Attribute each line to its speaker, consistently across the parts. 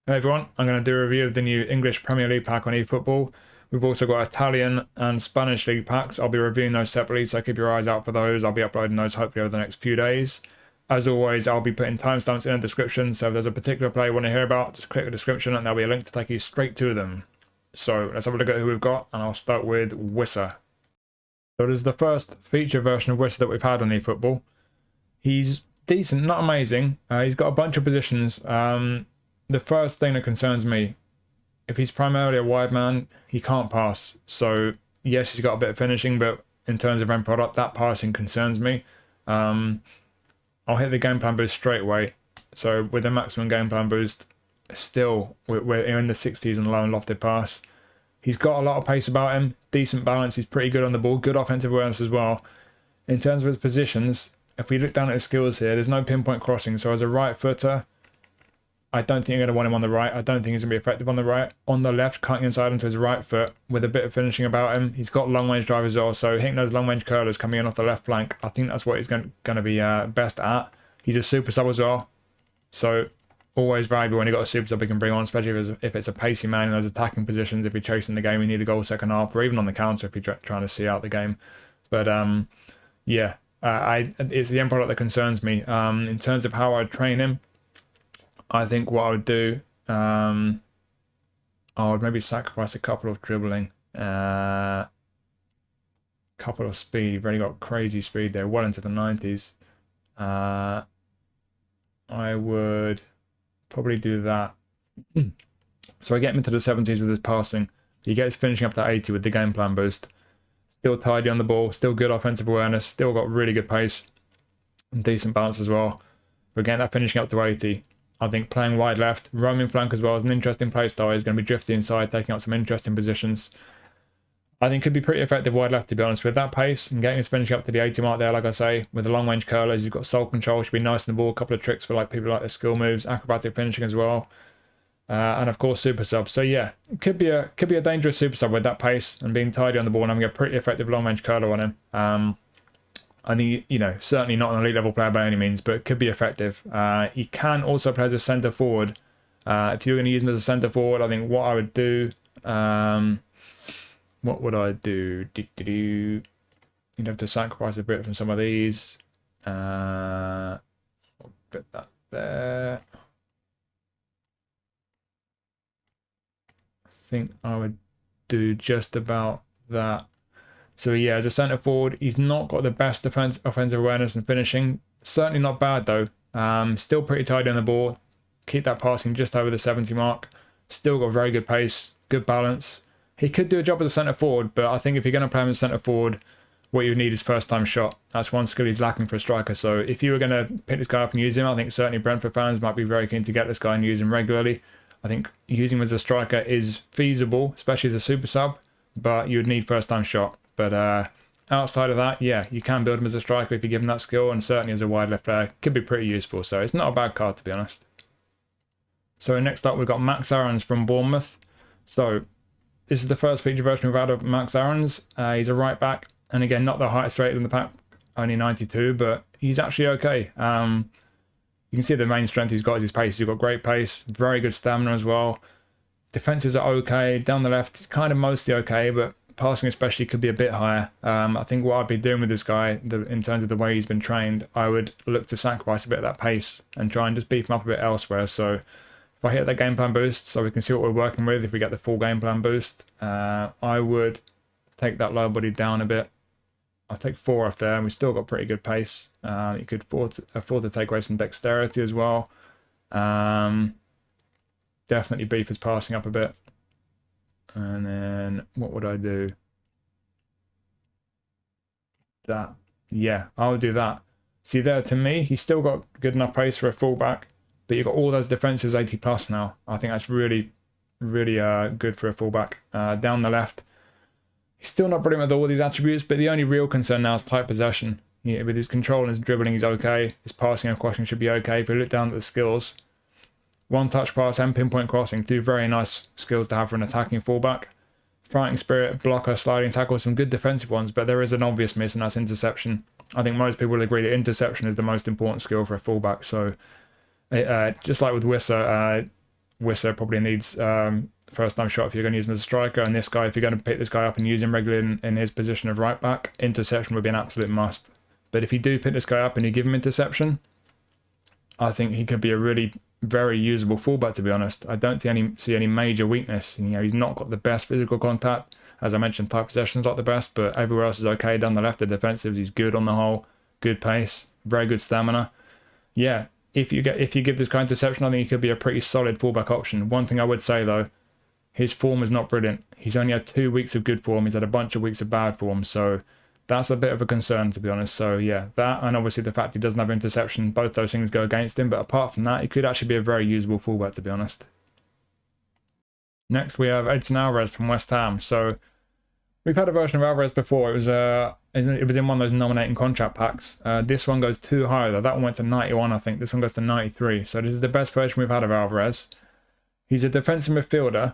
Speaker 1: Hey everyone, I'm going to do a review of the new English Premier League pack on eFootball. We've also got Italian and Spanish League packs. I'll be reviewing those separately, so keep your eyes out for those. I'll be uploading those hopefully over the next few days. As always, I'll be putting timestamps in the description, so if there's a particular player you want to hear about, just click the description and there'll be a link to take you straight to them. So let's have a look at who we've got, and I'll start with Wissa. So this is the first feature version of Wissa that we've had on eFootball. He's decent, not amazing. He's got a bunch of positions. The first thing that concerns me, if he's primarily a wide man, he can't pass. So yes, he's got a bit of finishing, but in terms of end product, that passing concerns me. I'll hit the game plan boost straight away. So with the maximum game plan boost, still we're in the 60s and low and lofted pass. He's got a lot of pace about him, decent balance. He's pretty good on the ball, good offensive awareness as well. In terms of his positions, if we look down at his skills here, there's no pinpoint crossing. So as a right footer, I don't think you're going to want him on the right. I don't think he's going to be effective on the right. On the left, cutting inside onto his right foot with a bit of finishing about him. He's got long range drive as well, so hitting those long range curlers coming in off the left flank, I think that's what he's going to be best at. He's a super sub as well, so always valuable when you've got a super sub he can bring on, especially if it's a pacey man in those attacking positions. If you're chasing the game, you need a goal second half, or even on the counter if you're trying to see out the game. But yeah, it's the end product that concerns me. In terms of how I'd train him, I think what I would do, I would maybe sacrifice a couple of dribbling, couple of speed. You've already got crazy speed there, well into the 90s. I would probably do that. So I get him into the 70s with his passing. He gets finishing up to 80 with the game plan boost. Still tidy on the ball, still good offensive awareness, still got really good pace and decent balance as well. We're getting that finishing up to 80. I think playing wide left, roaming flank as well is an interesting play style. He's going to be drifting inside, taking up some interesting positions. I think could be pretty effective wide left, to be honest, with that pace and getting his finishing up to the 80 mark there, like I say, with the long range curlers. He's got soul control, should be nice in the ball, a couple of tricks for like people like their skill moves, acrobatic finishing as well. And of course super sub. So yeah, it could be a dangerous super sub with that pace and being tidy on the ball and having a pretty effective long range curler on him. I think, you know, certainly not an elite level player by any means, but it could be effective. He can also play as a centre forward. If you're going to use him as a centre forward, I think what I would do, what would I do? You'd have to sacrifice a bit from some of these. I'll put that there. I think I would do just about that. So yeah, as a centre forward, he's not got the best offensive awareness and finishing. Certainly not bad though. Still pretty tidy on the ball. Keep that passing just over the 70 mark. Still got very good pace, good balance. He could do a job as a centre forward, but I think if you're going to play him as centre forward, what you need is first time shot. That's one skill he's lacking for a striker. So if you were going to pick this guy up and use him, I think certainly Brentford fans might be very keen to get this guy and use him regularly. I think using him as a striker is feasible, especially as a super sub, but you would need first time shot. But outside of that, yeah, you can build him as a striker if you give him that skill, and certainly as a wide left player, could be pretty useful. So it's not a bad card, to be honest. So next up, we've got Max Aarons from Bournemouth. So this is the first feature version we've had of Max Aarons. He's a right back, and again, not the highest rated in the pack, only 92, but he's actually okay. You can see the main strength he's got is his pace. He's got great pace, very good stamina as well. Defenses are okay. Down the left, it's kind of mostly okay, but passing especially could be a bit higher. I think what I'd be doing with this guy, in terms of the way he's been trained, I would look to sacrifice a bit of that pace and try and just beef him up a bit elsewhere. So if I hit that game plan boost, so we can see what we're working with, if we get the full game plan boost, I would take that lower body down a bit. I'll take 4 off there, and we've still got pretty good pace. You could afford to take away some dexterity as well. Definitely beef his passing up a bit. And then what would I do? That. Yeah, I'll do that. See there, to me, he's still got good enough pace for a fullback, but you've got all those defensives 80 plus now. I think that's really, really good for a fullback. Down the left, he's still not brilliant with all these attributes, but the only real concern now is tight possession. Yeah, with his control and his dribbling, he's okay. His passing and crossing should be okay. If we look down at the skills, one touch pass and pinpoint crossing, 2 very nice skills to have for an attacking fullback. Fighting spirit, blocker, sliding tackle, some good defensive ones, but there is an obvious miss, and that's interception. I think most people will agree that interception is the most important skill for a fullback. So just like with Wissa, Wissa probably needs first time shot if you're going to use him as a striker, and this guy, if you're going to pick this guy up and use him regularly in his position of right back, interception would be an absolute must. But if you do pick this guy up and you give him interception, I think he could be a really very usable fullback, to be honest. I don't see any major weakness. You know, he's not got the best physical contact. As I mentioned, tight possession's not the best, but everywhere else is okay. Down the left, the defensives, he's good on the whole. Good pace, very good stamina. Yeah, if you give this guy interception, I think he could be a pretty solid fullback option. One thing I would say though, his form is not brilliant. He's only had 2 weeks of good form. He's had a bunch of weeks of bad form, so that's a bit of a concern, to be honest. So yeah, that and obviously the fact he doesn't have interception, both those things go against him. But apart from that, he could actually be a very usable fullback, to be honest. Next, we have Álvarez from West Ham. So we've had a version of Álvarez before. It was in one of those nominating contract packs. This one goes too high though. That one went to 91, I think. This one goes to 93. So this is the best version we've had of Álvarez. He's a defensive midfielder.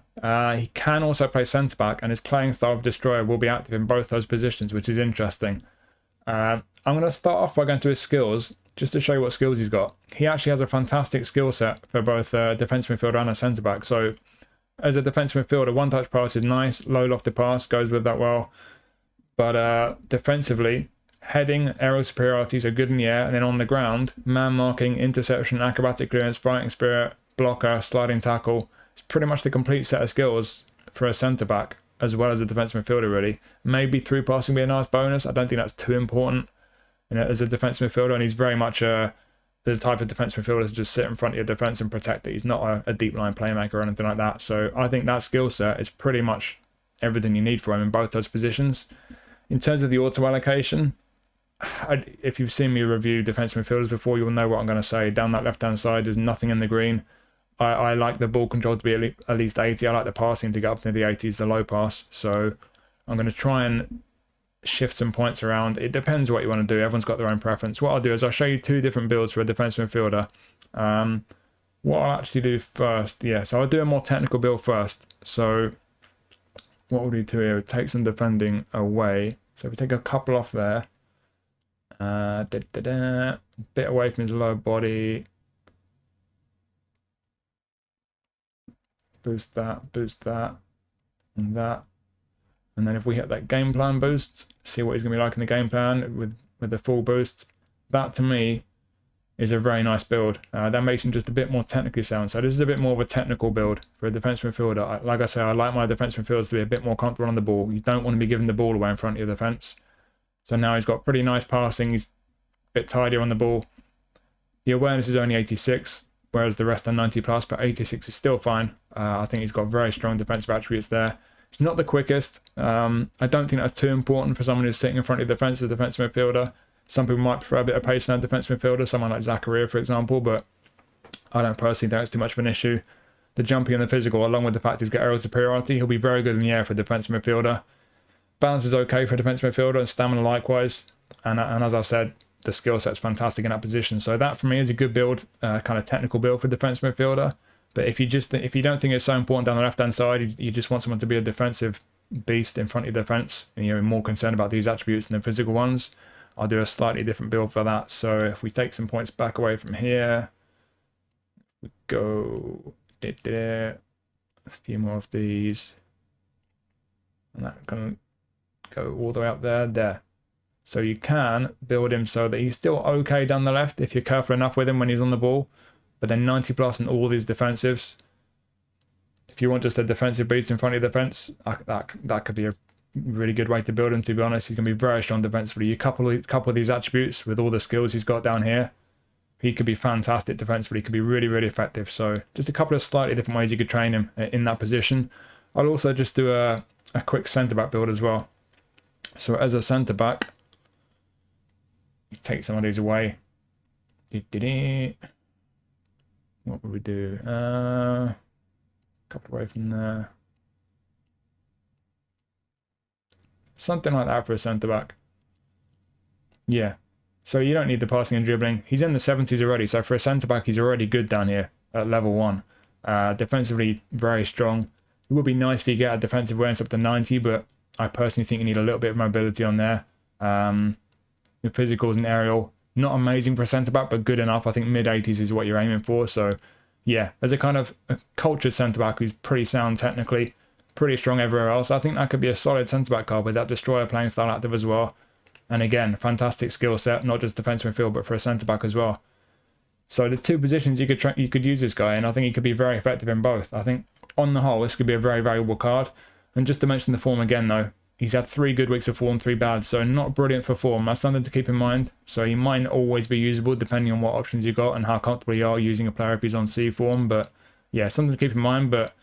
Speaker 1: He can also play centre-back, and his playing style of destroyer will be active in both those positions, which is interesting. I'm going to start off by going to his skills, just to show you what skills he's got. He actually has a fantastic skill set for both a defensive midfielder and a centre-back. So as a defensive midfielder, one-touch pass is nice. Low lofted pass goes with that well. But defensively, heading, aerial superiorities are good in the air, and then on the ground, man marking, interception, acrobatic clearance, fighting spirit, blocker, sliding tackle. It's pretty much the complete set of skills for a centre-back as well as a defensive midfielder, really. Maybe through passing would be a nice bonus. I don't think that's too important, you know, as a defensive midfielder, and he's very much the type of defensive midfielder to just sit in front of your defence and protect it. He's not a deep line playmaker or anything like that. So I think that skill set is pretty much everything you need for him in both those positions. In terms of the auto allocation, if you've seen me review defensive midfielders before, you'll know what I'm going to say. Down that left-hand side, there's nothing in the green. I like the ball control to be at least 80. I like the passing to get up to the 80s, the low pass. So I'm going to try and shift some points around. It depends what you want to do. Everyone's got their own preference. What I'll do is I'll show you 2 different builds for a defensive midfielder. What I'll actually do first, so I'll do a more technical build first. So what we'll do here, take some defending away. So if we take a couple off there, bit away from his lower body, boost that, and that. And then if we hit that game plan boost, see what he's going to be like in the game plan with the full boost. That to me is a very nice build. That makes him just a bit more technically sound. So this is a bit more of a technical build for a defensive midfielder. Like I say, I like my defensive midfielders to be a bit more comfortable on the ball. You don't want to be giving the ball away in front of your defence. So now he's got pretty nice passing. He's a bit tidier on the ball. The awareness is only 86. Whereas the rest are 90 plus, but 86 is still fine. I think he's got very strong defensive attributes there. He's not the quickest. I don't think that's too important for someone who's sitting in front of the defence as a defensive midfielder. Some people might prefer a bit of pace in a defensive midfielder, someone like Vicario, for example, but I don't personally think it's too much of an issue. The jumping and the physical, along with the fact he's got aerial superiority, he'll be very good in the air for a defensive midfielder. Balance is okay for a defensive midfielder, and stamina likewise. And as I said, the skill set's fantastic in that position. So that for me is a good build, kind of technical build for defensive midfielder. But if you don't think it's so important down the left-hand side, you just want someone to be a defensive beast in front of your defence, and you're more concerned about these attributes than the physical ones, I'll do a slightly different build for that. So if we take some points back away from here, we go a few more of these, and that can go all the way up there. So you can build him so that he's still okay down the left if you're careful enough with him when he's on the ball. But then 90 plus in all these defensives. If you want just a defensive beast in front of your defence, that could be a really good way to build him, to be honest. He can be very strong defensively. You couple of these attributes with all the skills he's got down here, he could be fantastic defensively. He could be really, really effective. So just a couple of slightly different ways you could train him in that position. I'll also just do a quick centre-back build as well. So as a centre-back, take some of these away. What would we do? A couple away from there. Something like that for a centre-back. Yeah. So you don't need the passing and dribbling. He's in the 70s already. So for a centre-back, he's already good down here at level 1. Defensively, very strong. It would be nice if you get a defensive awareness up to 90, but I personally think you need a little bit of mobility on there. The physicals and aerial, not amazing for a centre-back, but good enough. I think mid-80s is what you're aiming for. So yeah, as a kind of a cultured centre-back who's pretty sound technically, pretty strong everywhere else, I think that could be a solid centre-back card with that destroyer playing style active as well. And again, fantastic skill set, not just defensive midfield, but for a centre-back as well. So the two positions you could use this guy, and I think he could be very effective in both. I think on the whole, this could be a very valuable card. And just to mention the form again, though, he's had 3 good weeks of form, 3 bad, so not brilliant for form. That's something to keep in mind. So he might not always be usable depending on what options you got and how comfortable you are using a player if he's on C form. But yeah, something to keep in mind. But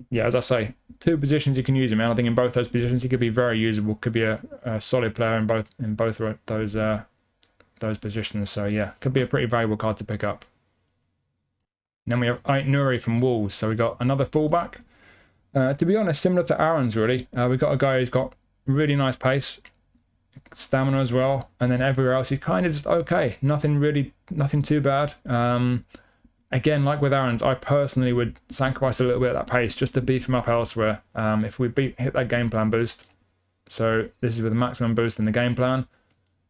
Speaker 1: yeah, as I say, 2 positions you can use him in. I think in both those positions he could be very usable. Could be a solid player in both those positions. So yeah, could be a pretty valuable card to pick up. Then we have Aït-Nouri from Wolves. So we got another fullback. To be honest, similar to Aaron's really. We've got a guy who's got really nice pace, stamina as well, and then everywhere else he's kind of just okay. Nothing too bad. Again, like with Aaron's, I personally would sacrifice a little bit of that pace just to beef him up elsewhere. If we hit that game plan boost, so this is with the maximum boost in the game plan,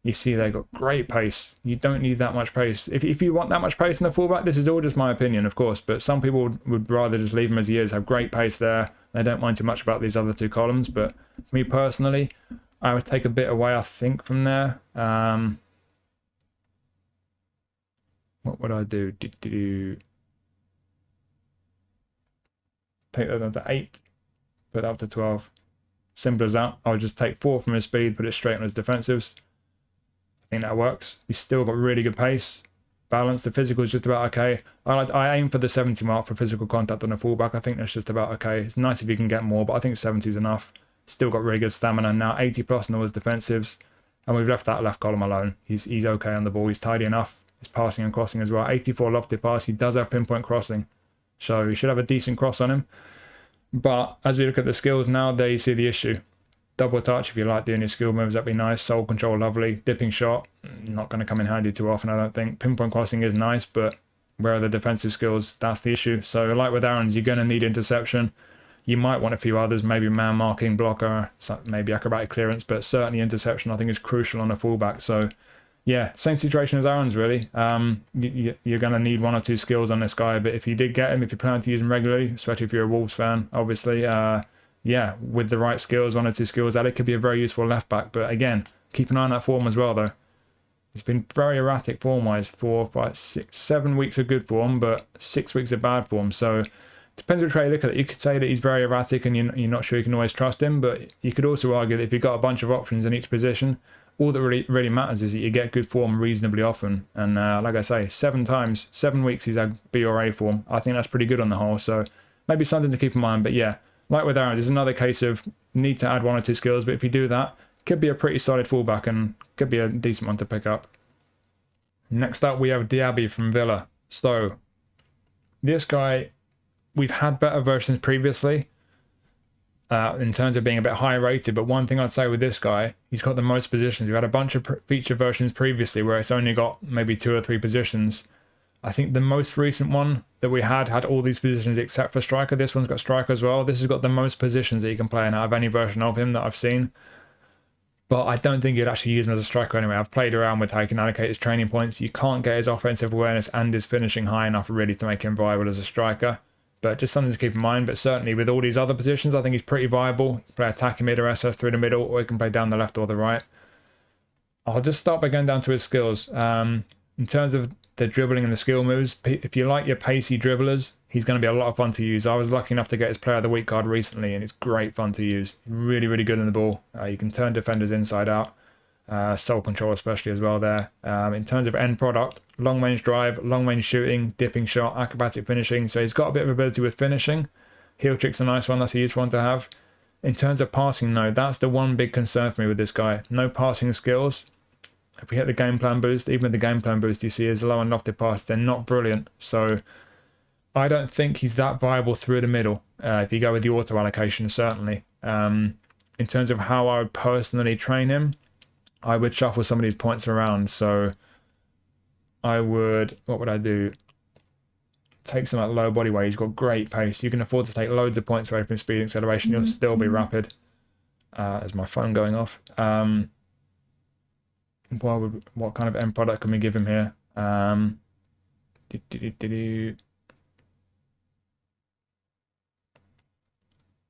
Speaker 1: you see they've got great pace. You don't need that much pace. If you want that much pace in the fullback, this is all just my opinion, of course, but some people would rather just leave him as he is, have great pace there. They don't mind too much about these other 2 columns, but for me personally, I would take a bit away, I think, from there. What would I do? Take that down to 8, put that up to 12. Simple as that. I would just take 4 from his speed, put it straight on his defensives. I think that works. He's still got really good pace. Balance. The physical is just about okay. I aim for the 70 mark for physical contact on a fullback. I think that's just about okay. It's nice if you can get more, but I think 70 is enough. Still got really good stamina. Now 80 plus in all his defensives. And we've left that left column alone. He's okay on the ball. He's tidy enough. His passing and crossing as well. 84 lofted pass. He does have pinpoint crossing. So he should have a decent cross on him. But as we look at the skills now, there you see the issue. Double touch, if you like doing your skill moves, that'd be nice. Soul control, lovely. Dipping shot, not going to come in handy too often, I don't think. Pinpoint crossing is nice, but where are the defensive skills? That's the issue. So like with Aaron's, you're going to need interception. You might want a few others, maybe man marking, blocker, maybe acrobatic clearance, but certainly interception I think is crucial on a fullback. So yeah, same situation as Aaron's really. You're going to need 1 or 2 skills on this guy, but if you did get him, if you plan to use him regularly, especially if you're a Wolves fan, obviously, yeah, with the right skills, 1 or 2 skills, that it could be a very useful left back. But again, keep an eye on that form as well, though. It's been very erratic form-wise for 7 weeks of good form, but 6 weeks of bad form. So it depends which way you look at it. You could say that he's very erratic and you're not sure you can always trust him, but you could also argue that if you've got a bunch of options in each position, all that really matters is that you get good form reasonably often. And like I say, 7 weeks he's had B or A form. I think that's pretty good on the whole. So maybe something to keep in mind. But yeah, like with Aaron, there's another case of need to add 1 or 2 skills, but if you do that, could be a pretty solid fullback and could be a decent one to pick up. Next up, we have Diaby from Villa. So this guy, we've had better versions previously in terms of being a bit higher rated, but one thing I'd say with this guy, he's got the most positions. We've had a bunch of feature versions previously where it's only got maybe 2 or 3 positions. I think the most recent one that we had all these positions except for striker. This one's got striker as well. This has got the most positions that you can play in out of any version of him that I've seen. But I don't think you'd actually use him as a striker anyway. I've played around with how you can allocate his training points. You can't get his offensive awareness and his finishing high enough really to make him viable as a striker. But just something to keep in mind. But certainly with all these other positions, I think he's pretty viable. You can play attacking mid or SS through the middle, or he can play down the left or the right. I'll just start by going down to his skills. In terms of the dribbling and the skill moves, if you like your pacey dribblers, he's going to be a lot of fun to use. I was lucky enough to get his Player of the Week card recently, and it's great fun to use. Really, really good in the ball. You can turn defenders inside out. Soul control especially as well there. In terms of end product, long range drive, long range shooting, dipping shot, acrobatic finishing. So he's got a bit of ability with finishing. Heel trick's a nice one. That's a useful one to have. In terms of passing, no, that's the one big concern for me with this guy. No passing skills. If we hit the game plan boost, even with the game plan boost, you see his low and lofted pass, they're not brilliant. So I don't think he's that viable through the middle. If you go with the auto allocation, certainly. In terms of how I would personally train him, I would shuffle some of these points around. So I would, what would I do? Take some of that low body weight. He's got great pace. You can afford to take loads of points away from speed and acceleration. You'll still be rapid. Is my phone going off? What kind of end product can we give him here?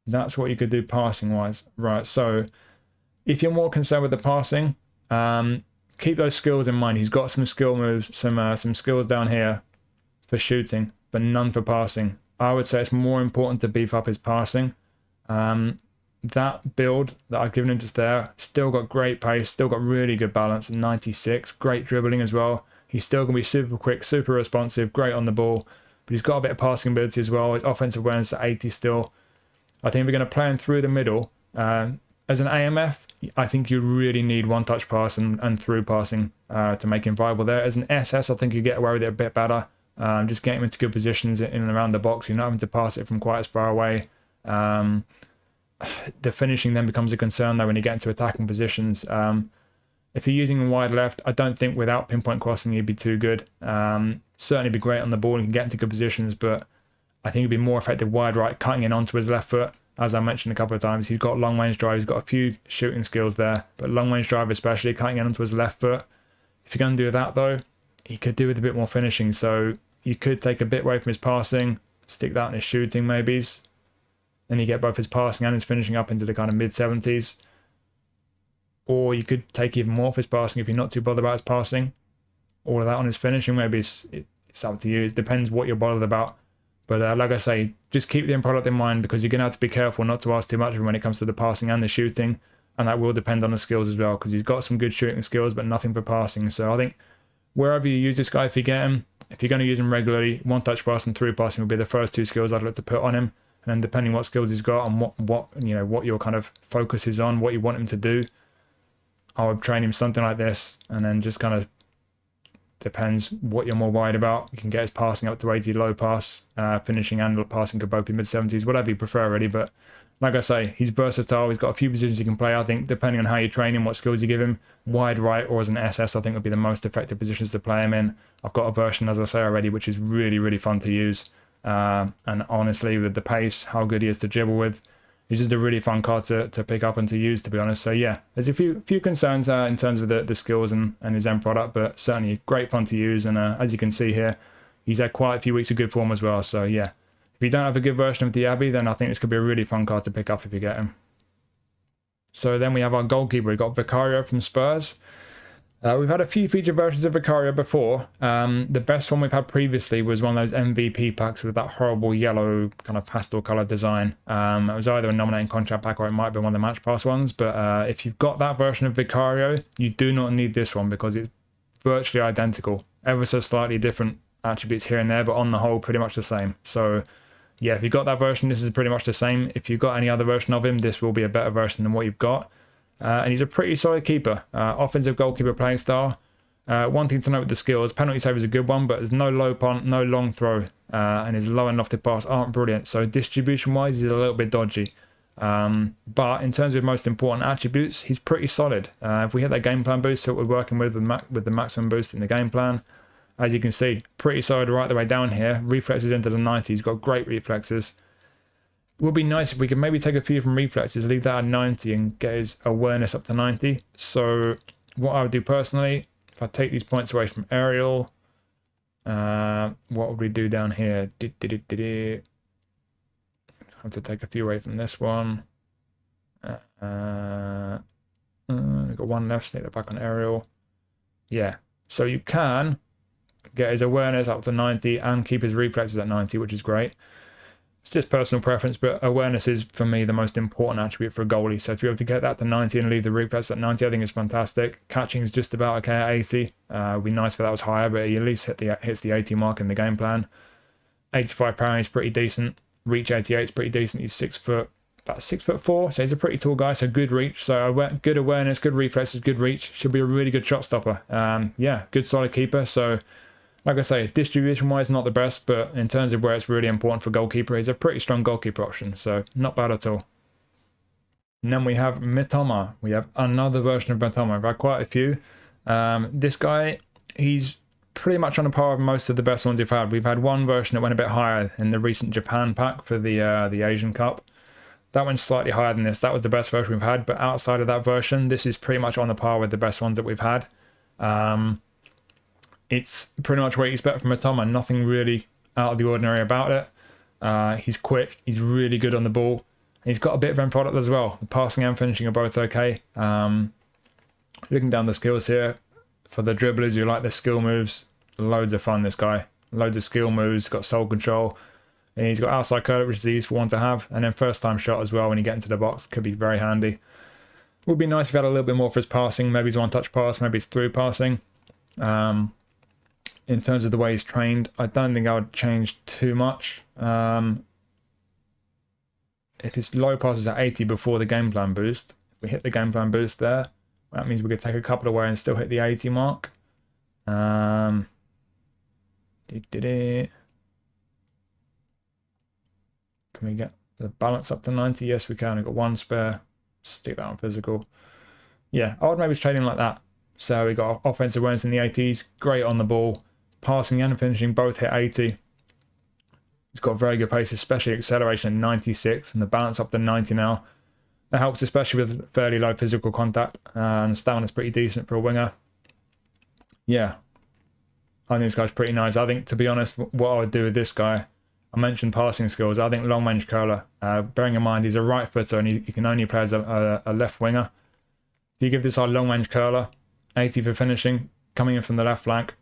Speaker 1: That's what you could do passing wise. Right, so if you're more concerned with the passing, keep those skills in mind. He's got some skill moves, some skills down here for shooting, but none for passing. I would say it's more important to beef up his passing. That build that I've given him just there, still got great pace, still got really good balance, 96, great dribbling as well. He's still going to be super quick, super responsive, great on the ball, but he's got a bit of passing ability as well. His offensive awareness at 80 still. I think if we're going to play him through the middle, as an AMF, I think you really need one-touch pass and through passing to make him viable there. As an SS, I think you get away with it a bit better. Just getting him into good positions in and around the box. You're not having to pass it from quite as far away. The finishing then becomes a concern though when you get into attacking positions. If you're using wide left, I don't think without pinpoint crossing you'd be too good. Certainly be great on the ball and can get into good positions, but I think it'd be more effective wide right, cutting in onto his left foot. As I mentioned a couple of times, he's got long range drive, he's got a few shooting skills there, but long range drive especially, cutting in onto his left foot. If you're going to do that though, he could do with a bit more finishing, so you could take a bit away from his passing, stick that in his shooting maybes, and you get both his passing and his finishing up into the kind of mid-70s. Or you could take even more of his passing if you're not too bothered about his passing. All of that on his finishing, maybe it's up to you. It depends what you're bothered about. But like I say, just keep the end product in mind, because you're going to have to be careful not to ask too much of him when it comes to the passing and the shooting. And that will depend on the skills as well, because he's got some good shooting skills, but nothing for passing. So I think wherever you use this guy, if you get him, if you're going to use him regularly, one-touch pass and through passing will be the first two skills I'd look to put on him. And then depending what skills he's got and what your kind of focus is on, what you want him to do, I would train him something like this, and then just kind of depends what you're more worried about. You can get his passing up to 80, low pass, finishing and passing could both be mid-70s, whatever you prefer really. But like I say, he's versatile. He's got a few positions he can play. I think depending on how you train him, what skills you give him, wide right or as an SS, I think would be the most effective positions to play him in. I've got a version, as I say already, which is really, really fun to use. And honestly, with the pace, how good he is to dribble with, he's just a really fun card to pick up and to use, to be honest. So yeah, there's a few concerns in terms of the skills and his end product, but certainly great fun to use. And as you can see here, he's had quite a few weeks of good form as well. So yeah, if you don't have a good version of Diaby, then I think this could be a really fun card to pick up if you get him. So then we have our goalkeeper. We got Vicario from Spurs. We've had a few feature versions of Vicario before. The best one we've had previously was one of those MVP packs with that horrible yellow kind of pastel colour design. It was either a nominating contract pack or it might be one of the match pass ones. But if you've got that version of Vicario, you do not need this one because it's virtually identical. Ever so slightly different attributes here and there, but on the whole, pretty much the same. So yeah, if you've got that version, this is pretty much the same. If you've got any other version of him, this will be a better version than what you've got. And he's a pretty solid keeper. Offensive goalkeeper playing style. One thing to note with the skills, penalty save is a good one, but there's no low punt, no long throw, and his low and lofted pass aren't brilliant. So distribution-wise, he's a little bit dodgy. But in terms of most important attributes, he's pretty solid. If we hit that game plan boost that we're working with the maximum boost in the game plan, as you can see, pretty solid right the way down here. Reflexes into the 90s, he's got great reflexes. Would be nice if we could maybe take a few from reflexes, leave that at 90 and get his awareness up to 90. So what I would do personally, if I take these points away from aerial, what would we do down here? Have to take a few away from this one. We've got one left, stick that back on aerial. Yeah, so you can get his awareness up to 90 and keep his reflexes at 90, which is great. It's just personal preference, but awareness is, for me, the most important attribute for a goalie. So to be able to get that to 90 and leave the reflex at 90, I think is fantastic. Catching is just about okay at 80. Would be nice if that was higher, but he at least hits the 80 mark in the game plan. 85 power is pretty decent. Reach 88 is pretty decent. He's about 6'4", so he's a pretty tall guy, so good reach. So good awareness, good reflexes, good reach. Should be a really good shot stopper. Yeah, good solid keeper. So like I say, distribution-wise, not the best, but in terms of where it's really important for goalkeeper, he's a pretty strong goalkeeper option, so not bad at all. And then we have Mitoma. We have another version of Mitoma. We've had quite a few. This guy, he's pretty much on a par with most of the best ones we've had. We've had one version that went a bit higher in the recent Japan pack for the Asian Cup. That went slightly higher than this. That was the best version we've had, but outside of that version, this is pretty much on the par with the best ones that we've had. It's pretty much what you expect from Mitoma. Nothing really out of the ordinary about it. He's quick. He's really good on the ball. he's got a bit of end product as well. The passing and finishing are both okay. Looking down the skills here, for the dribblers who like the skill moves, loads of fun, this guy. Loads of skill moves, got soul control. And he's got outside curler, which is a useful one to have. And then first time shot as well when you get into the box. Could be very handy. Would be nice if he had a little bit more for his passing. Maybe he's one touch pass, maybe it's through passing. In terms of the way he's trained, I don't think I would change too much. If his low pass is at 80 before the game plan boost, if we hit the game plan boost there, that means we could take a couple away and still hit the 80 mark. Can we get the balance up to 90? Yes, we can. I've got one spare. Stick that on physical. Yeah, I would maybe trade him like that. So we got offensive awareness in the 80s, great on the ball, passing and finishing both hit 80. He's got very good pace, especially acceleration at 96, and the balance up to 90 now. That helps, especially with fairly low physical contact, and stamina's pretty decent for a winger. Yeah, I think this guy's pretty nice. I think, to be honest, what I would do with this guy, I mentioned passing skills. I think long range curler, bearing in mind he's a right footer and he can only play as a left winger. If you give this guy long range curler, 80 for finishing, coming in from the left flank,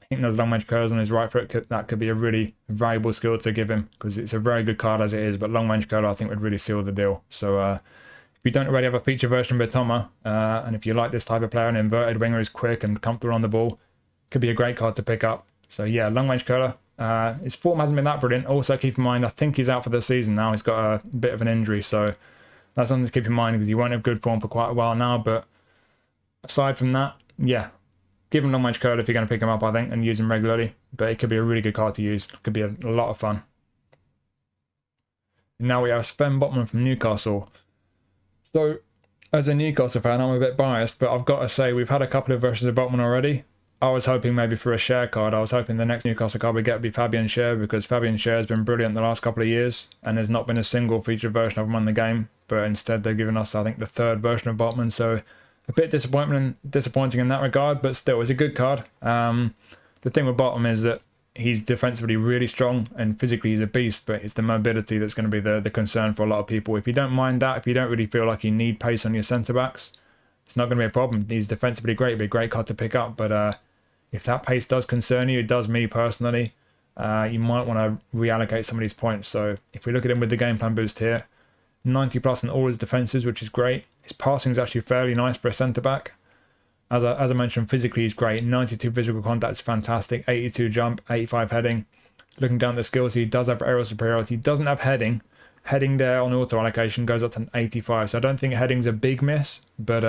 Speaker 1: hitting those long range curlers on his right foot, that could be a really valuable skill to give him, because it's a very good card as it is, but long range curler I think would really seal the deal. So if you don't already have a feature version of Mitoma, and if you like this type of player, an inverted winger is quick and comfortable on the ball, could be a great card to pick up. So yeah, long range curler. His form hasn't been that brilliant. Also keep in mind, I think he's out for the season now. He's got a bit of an injury, so that's something to keep in mind, because he won't have good form for quite a while now. But aside from that, yeah, give him long range curler if you're going to pick him up, I think, and use him regularly. But it could be a really good card to use. Could be a lot of fun. Now we have Sven Botman from Newcastle. So as a Newcastle fan, I'm a bit biased, but I've got to say we've had a couple of versions of Botman already. I was hoping maybe for a share card. I was hoping the next Newcastle card we get would be Fabian Schär, because Fabian Schär has been brilliant the last couple of years, and there's not been a single featured version of him on the game. But instead they've given us, I think, the third version of Botman. So a bit disappointing in that regard, but still, it's a good card. The thing with Botman is that he's defensively really strong and physically he's a beast, but it's the mobility that's going to be the concern for a lot of people. If you don't mind that, if you don't really feel like you need pace on your centre-backs, it's not going to be a problem. He's defensively great, it'd be a great card to pick up, but if that pace does concern you, it does me personally, you might want to reallocate some of these points. So if we look at him with the game plan boost here, 90 plus in all his defences, which is great. His passing is actually fairly nice for a centre-back. As I mentioned, physically he's great. 92 physical contact is fantastic. 82 jump, 85 heading. Looking down at the skills, he does have aerial superiority. He doesn't have heading. Heading there on auto allocation goes up to 85. So I don't think heading's a big miss, but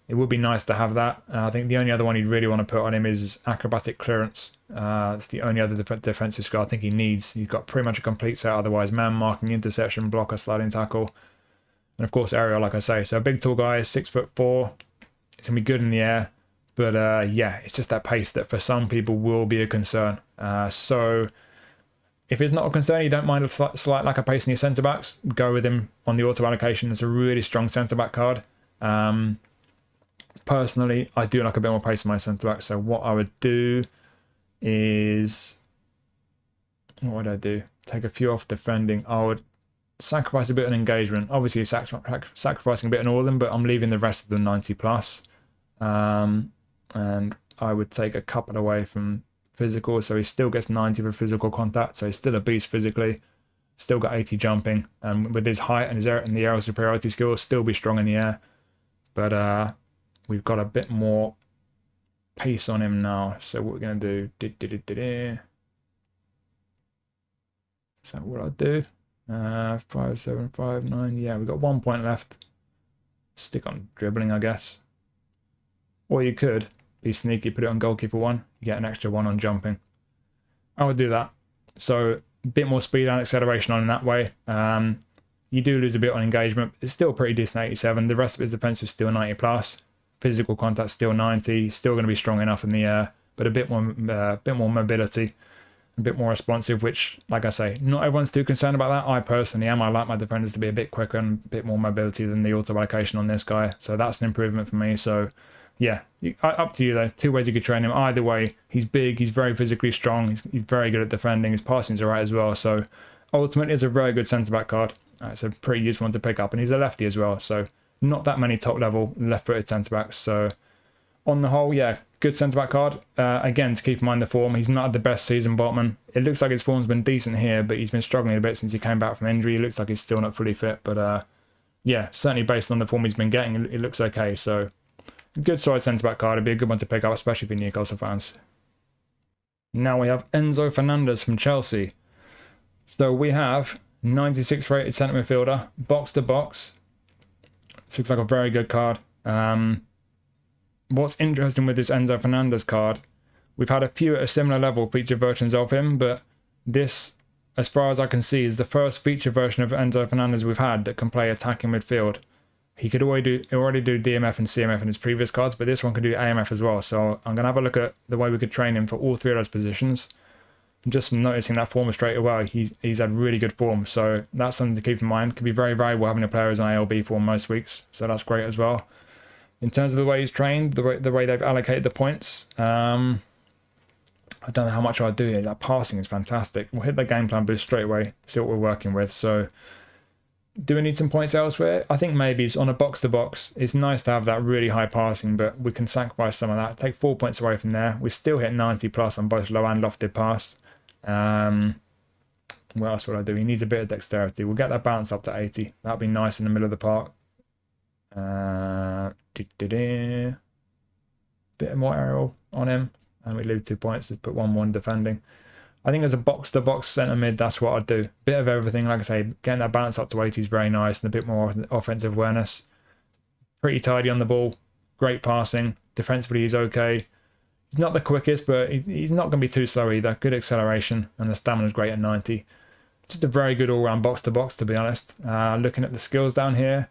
Speaker 1: it would be nice to have that. I think the only other one you'd really want to put on him is acrobatic clearance. It's the only other defensive skill I think he needs. He's got pretty much a complete set otherwise. Man marking, interception, blocker, sliding tackle. And of course aerial, like I say. So a big tall guy, 6'4". It's going to be good in the air. But yeah, it's just that pace that for some people will be a concern. So if it's not a concern, you don't mind a slight lack of pace in your centre-backs, go with him on the auto allocation. It's a really strong centre-back card. Personally, I do like a bit more pace in my centre-back. So what I would do is... What would I do? Take a few off defending. I would sacrifice a bit on engagement. Obviously, sacrificing a bit on all of them, but I'm leaving the rest of them 90 plus. And I would take a couple away from physical, so he still gets 90 for physical contact, so he's still a beast physically, still got 80 jumping, and with his height and his air and the aerial superiority skills, still be strong in the air. But we've got a bit more pace on him now, so what we're going to do... Is that what I'll do? 5, 7, 5, 9. Yeah, we've got 1 point left. Stick on dribbling, I guess. Or you could be sneaky, put it on goalkeeper 1. You get an extra 1 on jumping. I would do that. So a bit more speed and acceleration on in that way. You do lose a bit on engagement. It's still pretty decent 87. The rest of his defense is still 90 plus. Physical contact still 90. Still going to be strong enough in the air, but a bit more mobility. A bit more responsive, which, like I say, not everyone's too concerned about that. I personally am. I like my defenders to be a bit quicker and a bit more mobility than the auto allocation on this guy. So that's an improvement for me. So yeah, up to you though. 2 ways you could train him. Either way, he's big, he's very physically strong, he's very good at defending, his passing's alright as well. So ultimately, it's a very good centre-back card. It's a pretty useful one to pick up, and he's a lefty as well, so not that many top-level left-footed centre-backs. So on the whole, yeah, good centre-back card. Again, to keep in mind the form, he's not had the best season, Botman. It looks like his form's been decent here, but he's been struggling a bit since he came back from injury. It looks like he's still not fully fit, but yeah, certainly based on the form he's been getting, it looks okay. So good solid centre-back card. It'd be a good one to pick up, especially for Newcastle fans. Now we have Enzo Fernández from Chelsea. So we have 96 rated centre midfielder, box to box. This looks like a very good card. What's interesting with this Enzo Fernández card, we've had a few at a similar level feature versions of him, but this, as far as I can see, is the first feature version of Enzo Fernández we've had that can play attacking midfield. He could already do DMF and CMF in his previous cards, but this one can do AMF as well. So I'm going to have a look at the way we could train him for all three of those positions. Just noticing that form straight away, he's had really good form, so that's something to keep in mind. Could be very valuable having a player who's on ALB form most weeks, so that's great as well. In terms of the way he's trained, the way they've allocated the points, I don't know how much I'd do here. That passing is fantastic. We'll hit the game plan boost straight away, see what we're working with. So do we need some points elsewhere? I think maybe it's on a box-to-box. It's nice to have that really high passing, but we can sacrifice some of that. Take 4 points away from there. We still hit 90 plus on both low and lofted pass. What else would I do? He needs a bit of dexterity. We'll get that balance up to 80. That'll be nice in the middle of the park. Bit more aerial on him, and we lose 2 points. Let's put 1-1 defending. I think as a box-to-box centre mid, that's what I'd do. Bit of everything, like I say, getting that balance up to 80 is very nice, and a bit more offensive awareness. Pretty tidy on the ball, great passing. Defensively, he's okay. He's not the quickest, but he's not going to be too slow either. Good acceleration, and the stamina's great at 90. Just a very good all-round box-to-box, to be honest. Looking at the skills down here,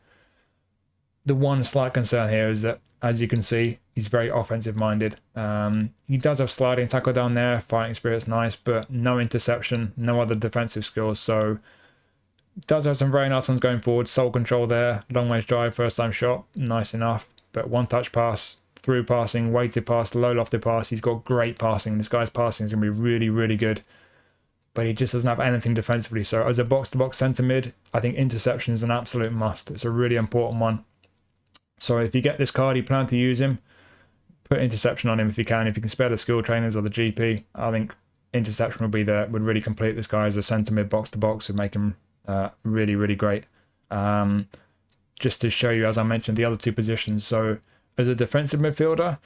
Speaker 1: the one slight concern here is that, as you can see, he's very offensive-minded. He does have sliding tackle down there, fighting spirit's nice, but no interception, no other defensive skills. So does have some very nice ones going forward. Soul control there, long-range drive, first-time shot, nice enough. But one-touch pass, through passing, weighted pass, low lofted pass. He's got great passing. This guy's passing is going to be really, really good. But he just doesn't have anything defensively. So as a box-to-box centre mid, I think interception is an absolute must. It's a really important one. So if you get this card, you plan to use him, put interception on him if you can. If you can spare the skill trainers or the GP, I think interception would really complete this guy as a centre mid box-to-box and make him really, really great. Just to show you, as I mentioned, the other two positions. So as a defensive midfielder,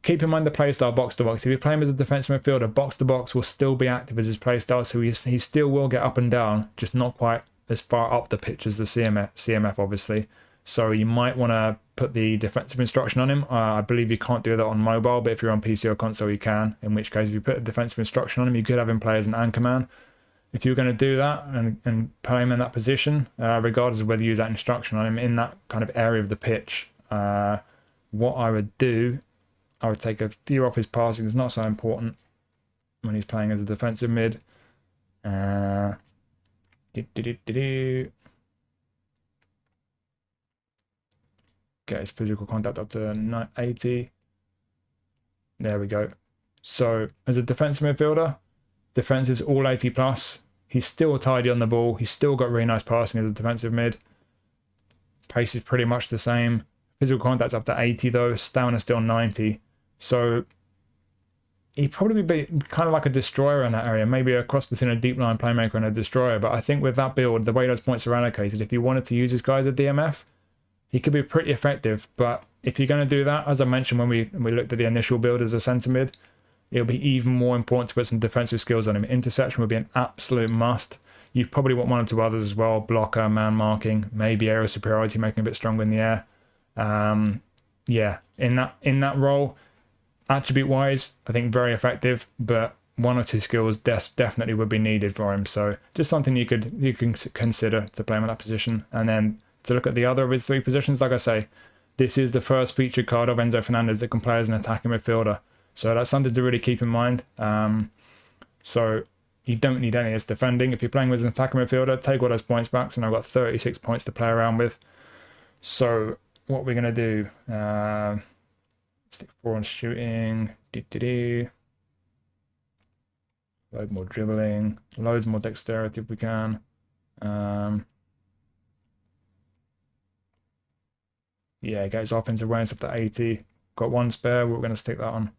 Speaker 1: keep in mind the playstyle box-to-box. If you play him as a defensive midfielder, box-to-box will still be active as his playstyle, so he still will get up and down, just not quite as far up the pitch as the CMF obviously. So you might want to put the defensive instruction on him. I believe you can't do that on mobile, but if you're on PC or console, you can. In which case, if you put a defensive instruction on him, you could have him play as an anchor man. If you're going to do that and play him in that position, regardless of whether you use that instruction on him in that kind of area of the pitch, what I would do, I would take a few off his passing. It's not so important when he's playing as a defensive mid. Get his physical contact up to 80. There we go. So as a defensive midfielder, defensive's all 80 plus. He's still tidy on the ball. He's still got really nice passing as a defensive mid. Pace is pretty much the same. Physical contact's up to 80 though. Stamina's still 90. So he'd probably be kind of like a destroyer in that area. Maybe a cross between a deep line playmaker and a destroyer. But I think with that build, the way those points are allocated, if you wanted to use this guy as a DMF, he could be pretty effective. But if you're going to do that, as I mentioned when we looked at the initial build as a centre mid, it'll be even more important to put some defensive skills on him. Interception would be an absolute must. You probably want one or two others as well. Blocker, man marking, maybe aerial superiority, making a bit stronger in the air. Yeah, in that role, attribute wise, I think very effective, but one or two skills definitely would be needed for him. So just something you can consider to play him in that position. And then to look at the other of his three positions, like I say, this is the first featured card of Enzo Fernández that can play as an attacking midfielder. So that's something to really keep in mind. So you don't need any of this defending. If you're playing with an attacking midfielder, take all those points back. So now I've got 36 points to play around with. So what we're going to do, stick 4 on shooting, load more dribbling, loads more dexterity if we can. Yeah, get his offensive awareness up to 80. Got one spare. We're going to stick that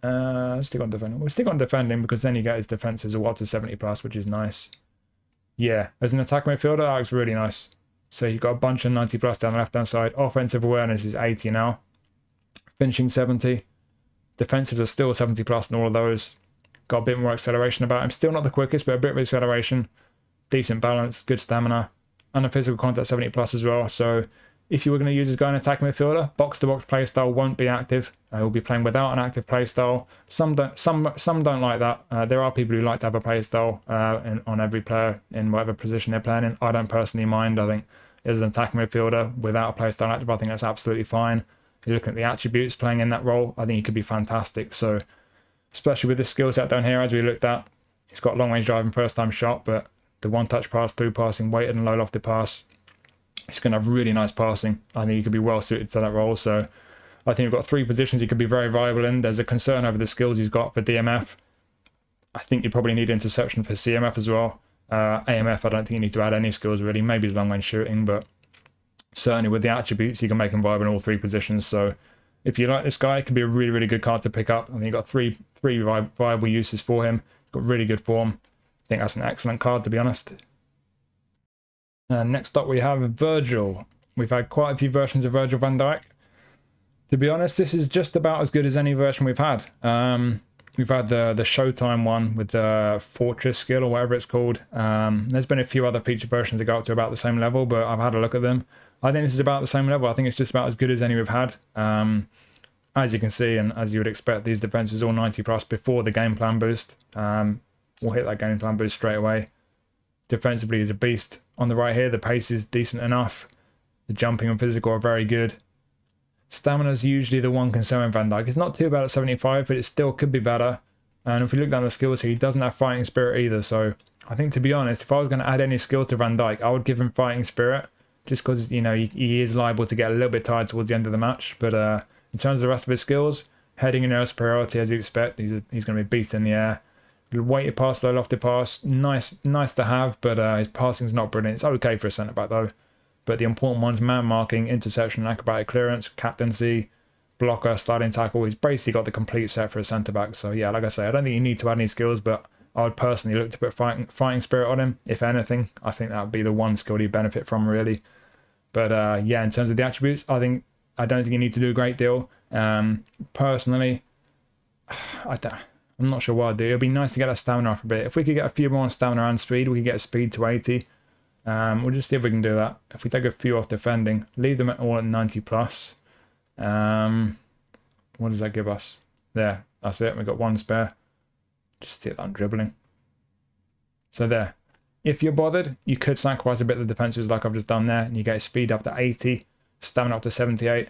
Speaker 1: on. Stick on defending. We'll stick on defending because then you get his defensives of what to 70 plus, which is nice. Yeah, as an attack midfielder, that looks really nice. So you've got a bunch of 90 plus down the left hand side. Offensive awareness is 80 now. Finishing 70. Defensives are still 70 plus in all of those. Got a bit more acceleration about him. Still not the quickest, but a bit of acceleration. Decent balance, good stamina. And a physical contact 70 plus as well. So if you were going to use this guy in attacking midfielder, box-to-box playstyle won't be active. He'll be playing without an active playstyle. Some don't like that. There are people who like to have a playstyle on every player in whatever position they're playing in. I don't personally mind. I think as an attacking midfielder without a playstyle active, I think that's absolutely fine. You look at the attributes playing in that role, I think he could be fantastic. So especially with this skill set down here, as we looked at, he's got long-range driving, first-time shot, but the one-touch pass, through passing, weighted and low-lofted pass, he's going to have really nice passing. I think he could be well-suited to that role. So I think we've got 3 positions he could be very viable in. There's a concern over the skills he's got for DMF. I think you probably need interception for CMF as well. AMF, I don't think you need to add any skills really. Maybe his long-range shooting, but certainly with the attributes, you can make him viable in all 3 positions. So if you like this guy, it could be a really, really good card to pick up. I think you've got three viable uses for him. Got really good form. I think that's an excellent card, to be honest. And next up, we have Virgil. We've had quite a few versions of Virgil van Dijk. To be honest, this is just about as good as any version we've had. We've had the Showtime one with the Fortress skill or whatever it's called. There's been a few other feature versions that go up to about the same level, but I've had a look at them. I think this is about the same level. I think it's just about as good as any we've had. As you can see, and as you would expect, these defenses all 90 plus before the game plan boost. We'll hit that game plan boost straight away. Defensively, he's a beast. On the right here, the pace is decent enough. The jumping and physical are very good. Stamina is usually the one concern with Van Dijk. It's not too bad at 75, but it still could be better. And if we look down the skills here, he doesn't have fighting spirit either. So I think, to be honest, if I was going to add any skill to Van Dijk, I would give him fighting spirit. Just because, you know, he is liable to get a little bit tired towards the end of the match. But in terms of the rest of his skills, heading and air superiority, as you expect, he's going to be a beast in the air. Weighted pass, low lofted pass, nice to have, but his passing's not brilliant. It's okay for a centre back though. But the important ones: man marking, interception, acrobatic clearance, captaincy, blocker, sliding tackle. He's basically got the complete set for a centre back. So yeah, like I say, I don't think you need to add any skills, but I would personally look to put fighting spirit on him. If anything, I think that would be the one skill he'd benefit from really. But yeah, in terms of the attributes, I don't think you need to do a great deal. Personally, I'm not sure what I'd do. It'd be nice to get that stamina off a bit. If we could get a few more on stamina and speed, we could get speed to 80. We'll just see if we can do that. If we take a few off defending, leave them all at 90 plus. What does that give us? There, that's it. We've got one spare. Just stick that on dribbling. So there. If you're bothered, you could sacrifice a bit of the defensives like I've just done there, and you get speed up to 80, stamina up to 78.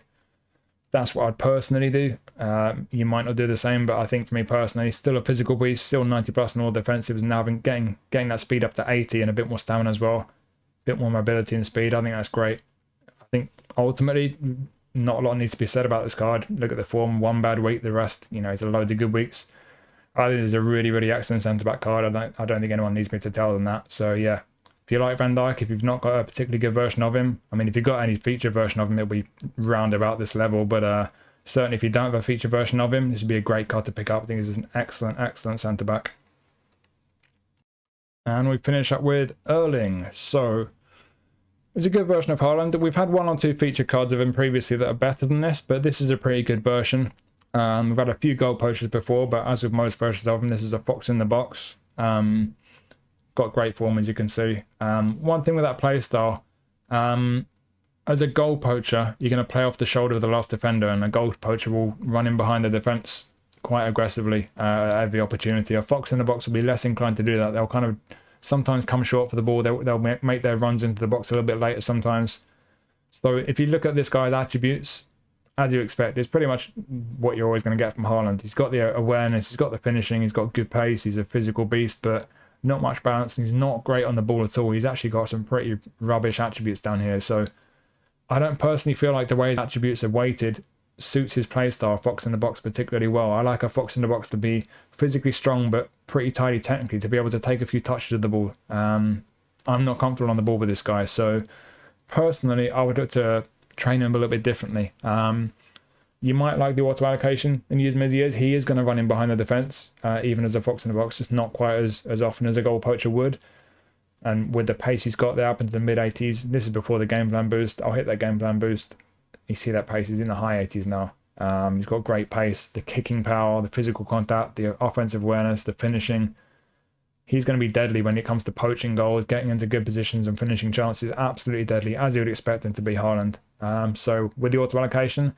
Speaker 1: That's what I'd personally do. You might not do the same, but I think for me personally, still a physical beast, still 90 plus in all defensives, and now been getting that speed up to 80 and a bit more stamina as well, a bit more mobility and speed. I think that's great. I think ultimately, not a lot needs to be said about this card. Look at the form, one bad week, the rest, you know, he's a load of good weeks. I think it's a really, really excellent centre back card. I don't think anyone needs me to tell them that. So yeah. If you like Van Dijk, if you've not got a particularly good version of him, I mean, if you've got any feature version of him, it'll be round about this level. But certainly if you don't have a feature version of him, this would be a great card to pick up. I think this is an excellent centre-back. And we finish up with Erling. So it's a good version of Haaland. We've had 1 or 2 feature cards of him previously that are better than this, but this is a pretty good version. We've had a few goal poachers before, but as with most versions of him, this is a fox in the box. Got great form, as you can see. One thing with that playstyle, as a goal poacher, you're going to play off the shoulder of the last defender, and a goal poacher will run in behind the defence quite aggressively at every opportunity. A fox in the box will be less inclined to do that. They'll kind of sometimes come short for the ball. They'll make their runs into the box a little bit later sometimes. So if you look at this guy's attributes, as you expect, it's pretty much what you're always going to get from Haaland. He's got the awareness, he's got the finishing, he's got good pace, he's a physical beast, but not much balance, and he's not great on the ball at all. He's actually got some pretty rubbish attributes down here. So I don't personally feel like the way his attributes are weighted suits his playstyle, fox in the box, particularly well. I like a fox in the box to be physically strong, but pretty tidy technically, to be able to take a few touches of the ball. I'm not comfortable on the ball with this guy. So personally, I would look to train him a little bit differently. You might like the auto allocation and use him as he is. He is going to run in behind the defence, even as a fox in the box, just not quite as often as a goal poacher would. And with the pace he's got there up into the mid-80s, this is before the game plan boost. I'll hit that game plan boost. You see that pace, he's in the high 80s now. He's got great pace, the kicking power, the physical contact, the offensive awareness, the finishing. He's going to be deadly when it comes to poaching goals, getting into good positions and finishing chances. Absolutely deadly, as you would expect him to be, Haaland. So with the auto allocation,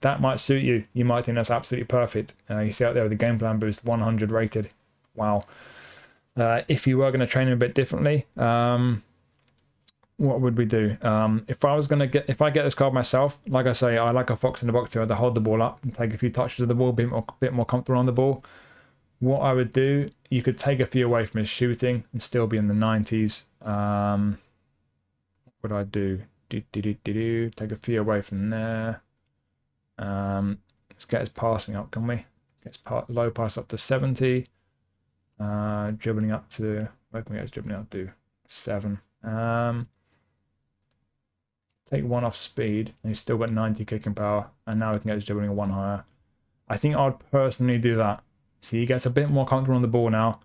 Speaker 1: that might suit you. You might think that's absolutely perfect. You see out there with the game plan boost, 100 rated. Wow. If you were going to train him a bit differently, what would we do? If I get this card myself, like I say, I like a fox in the box to hold the ball up and take a few touches of the ball, be a bit more comfortable on the ball. What I would do, you could take a few away from his shooting and still be in the 90s. What would I do? Take a few away from there. Let's get his passing up, can we? Get his low pass up to 70. Dribbling up to, where can we get his dribbling up to? 7. Take 1 off speed, and he's still got 90 kicking power, and now we can get his dribbling 1 higher. I think I'd personally do that. See, he gets a bit more comfortable on the ball now.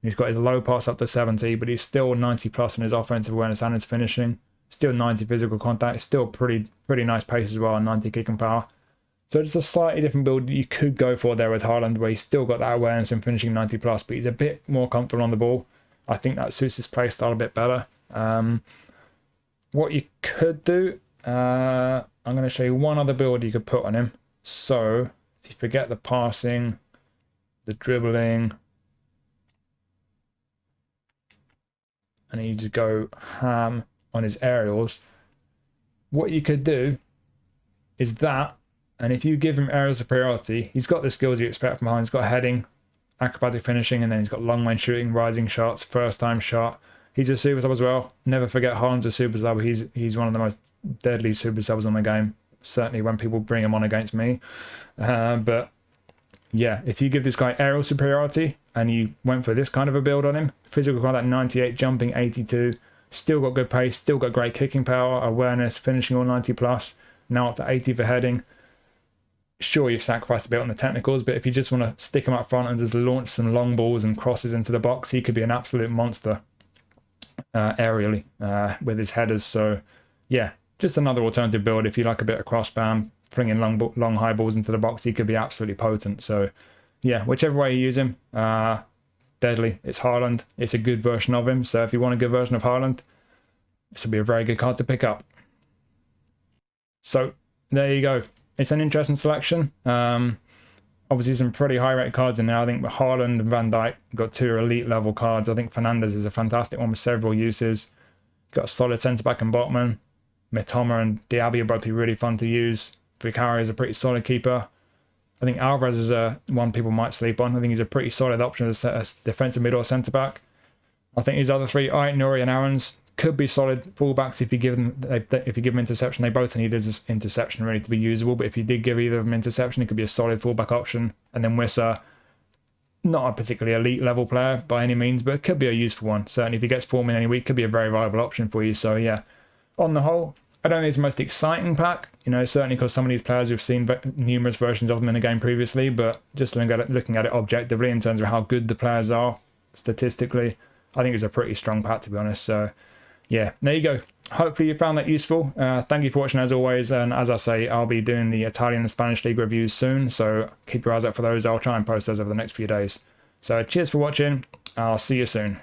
Speaker 1: He's got his low pass up to 70, but he's still 90 plus in his offensive awareness and his finishing. Still 90 physical contact. Still pretty nice pace as well, and 90 kicking power. So it's a slightly different build that you could go for there with Haaland, where he's still got that awareness and finishing 90 plus, but he's a bit more comfortable on the ball. I think that suits his play style a bit better. What you could do, I'm going to show you one other build you could put on him. So if you forget the passing, the dribbling, and you just go ham on his aerials, what you could do is that. And if you give him aerial superiority, he's got the skills you expect from Haaland. He's got heading, acrobatic finishing, and then he's got long range shooting, rising shots, first time shot. He's a super sub as well. Never forget Haaland's a super sub. He's one of the most deadly super subs on the game. Certainly when people bring him on against me. But yeah, if you give this guy aerial superiority and you went for this kind of a build on him, physical contact 98, jumping 82, still got good pace, still got great kicking power, awareness, finishing all 90 plus, now up to 80 for heading. Sure, you've sacrificed a bit on the technicals, but if you just want to stick him up front and just launch some long balls and crosses into the box, he could be an absolute monster aerially with his headers. So yeah, just another alternative build. If you like a bit of cross spam, bringing long high balls into the box, he could be absolutely potent. So yeah, whichever way you use him, deadly. It's Haaland. It's a good version of him. So if you want a good version of Haaland, this will be a very good card to pick up. So there you go. It's an interesting selection. Obviously, some pretty high-rated cards in there. I think Haaland and Van Dijk got 2 elite-level cards. I think Fernández is a fantastic one with several uses. Got a solid centre-back in Botman. Mitoma and Diaby are both really fun to use. Vicario is a pretty solid keeper. I think Álvarez is one people might sleep on. I think he's a pretty solid option as a defensive mid or centre-back. I think his other 3, Aït-Nouri and Álvarez, could be solid fullbacks if you give them interception. They both needed interception really to be usable, but if you did give either of them interception, it could be a solid fullback option. And then Wissa, not a particularly elite level player by any means, but it could be a useful one. Certainly if he gets form in any week, could be a very viable option for you. So yeah, on the whole, I don't think it's the most exciting pack, certainly because some of these players, we've seen numerous versions of them in the game previously, but just looking at it objectively in terms of how good the players are statistically, I think it's a pretty strong pack, to be honest. So yeah, there you go. Hopefully you found that useful. Thank you for watching as always. And as I say, I'll be doing the Italian and Spanish League reviews soon. So keep your eyes out for those. I'll try and post those over the next few days. So cheers for watching. I'll see you soon.